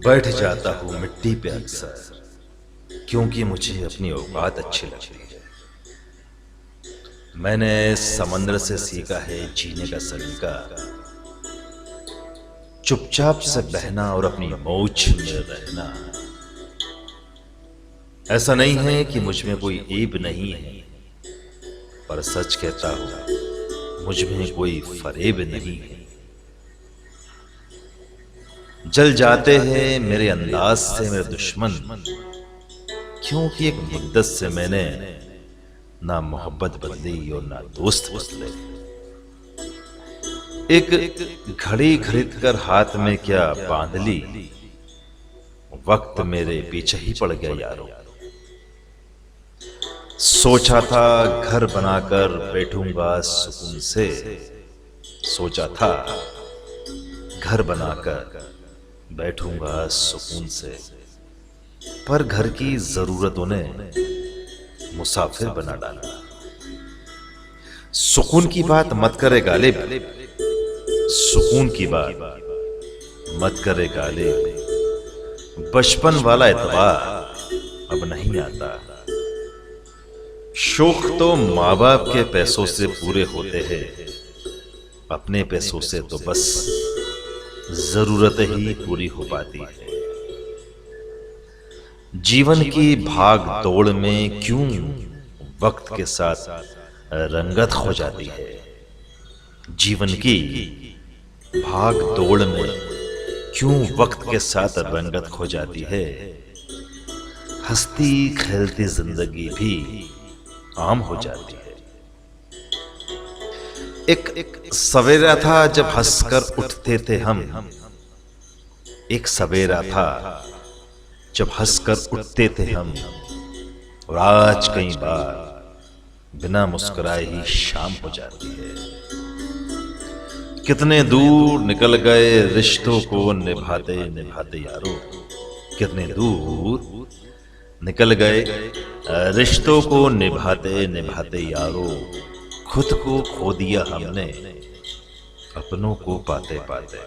बैठ जाता हूँ मिट्टी पे अक्सर, क्योंकि मुझे अपनी औकात अच्छी लगती है। मैंने समंदर से सीखा है जीने का सलीका, चुपचाप से बहना और अपनी मौज में रहना। ऐसा नहीं है कि मुझ में कोई ऐब नहीं है, पर सच कहता हूं मुझ में कोई फरेब नहीं है। जल जाते हैं मेरे अंदाज से मेरे दुश्मन, क्योंकि एक मुद्दत से मैंने ना मोहब्बत बदली और ना दोस्त बदले। एक घड़ी खरीद कर हाथ में क्या बांध ली, वक्त मेरे पीछे ही पड़ गया यारों। सोचा था घर बनाकर बैठूंगा सुकून से, सोचा था घर बनाकर बैठूंगा सुकून से, पर घर की जरूरतों ने मुसाफिर बना डाला। सुकून की बात मत करे गालिब, सुकून की बात मत करे गालिब। बचपन वाला एतबार अब नहीं आता। शौक तो माँ बाप के पैसों से पूरे होते हैं, अपने पैसों से तो बस जरूरत ही पूरी हो पाती है। जीवन की भाग दौड़ में क्यों वक्त के साथ रंगत खो जाती है। जीवन की भाग दौड़ में क्यों वक्त के साथ रंगत खो जाती है। हंसती खेलती जिंदगी भी आम हो जाती है। एक सवेरा था जब हंसकर उठते थे हम, एक सवेरा था जब हंसकर उठते थे हम, और आज कई बार बिना मुस्कुराए ही शाम हो जाती है। कितने दूर निकल गए रिश्तों को निभाते निभाते यारों, कितने दूर निकल गए रिश्तों को निभाते निभाते यारों। खुद को खो दिया हमने अपनों को पाते पाते।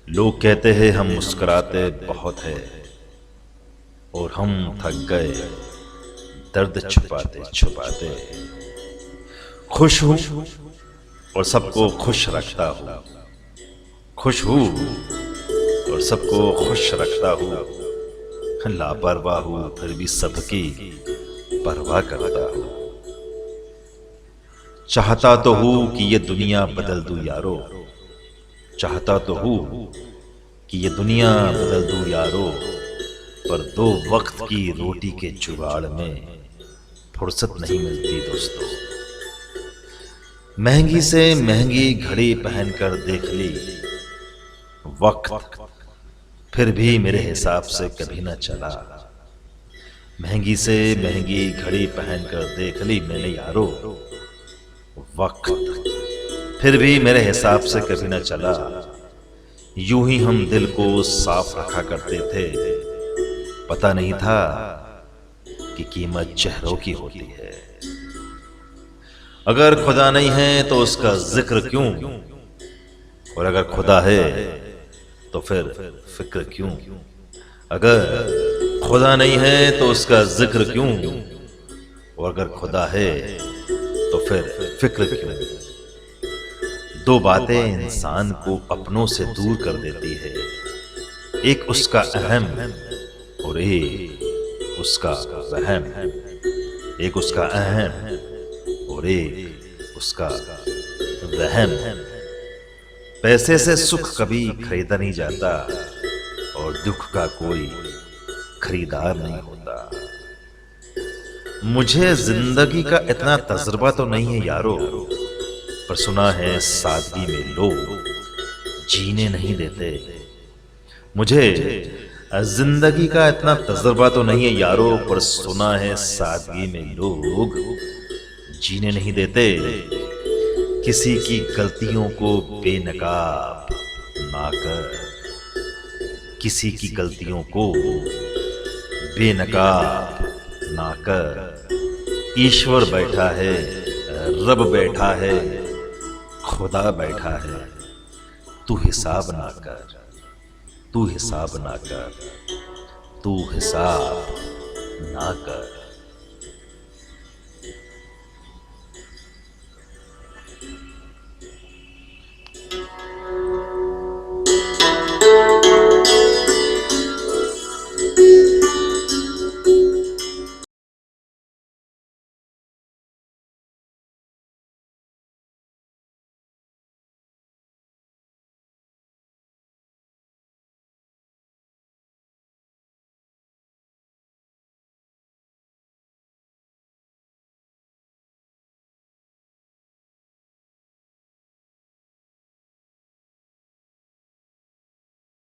लोग कहते हैं हम मुस्कुराते बहुत है, और हम थक गए दर्द छुपाते छुपाते। खुश हूं और सबको खुश रखता हूं, खुश हूं और सबको खुश रखता हूं। लापरवाह हूं फिर भी सबकी परवाह करता हूं। चाहता तो हूं कि ये दुनिया बदल दूं यारो, चाहता तो हूं कि ये दुनिया बदल दूं यारो, पर दो वक्त की रोटी के जुगाड़ में फुर्सत नहीं मिलती दोस्तों। महंगी से महंगी घड़ी पहनकर देख ली, वक्त फिर भी मेरे हिसाब से कभी ना चला। महंगी से महंगी घड़ी पहनकर देख ली मैंने यारो, वक्त फिर भी मेरे हिसाब से कभी ना चला। यूं ही हम दिल को साफ रखा करते थे, पता नहीं था कि कीमत चेहरों की होती है। अगर खुदा नहीं है तो उसका जिक्र क्यों, और अगर खुदा है तो फिर फिक्र क्यों। अगर खुदा नहीं है तो उसका जिक्र क्यों, और अगर खुदा है तो फिर फिक्र क्यों। दो बातें इंसान को अपनों से दूर कर देती है, एक उसका अहम और एक उसका वहम। एक उसका अहम और एक उसका वहम। पैसे से सुख कभी खरीदा नहीं जाता, और दुख का कोई खरीदार नहीं होता। मुझे जिंदगी का इतना तजुर्बा तो नहीं है यारो, पर सुना है सादगी में लोग जीने नहीं देते। मुझे जिंदगी का इतना तजुर्बा तो नहीं है यारो, पर सुना है सादगी में लोग जीने नहीं देते। किसी की गलतियों को बेनकाब ना कर, किसी की गलतियों को बेनकाब ना कर। ईश्वर बैठा है, रब बैठा है, खुदा बैठा है, तू हिसाब ना कर। तू हिसाब ना कर, तू हिसाब ना कर।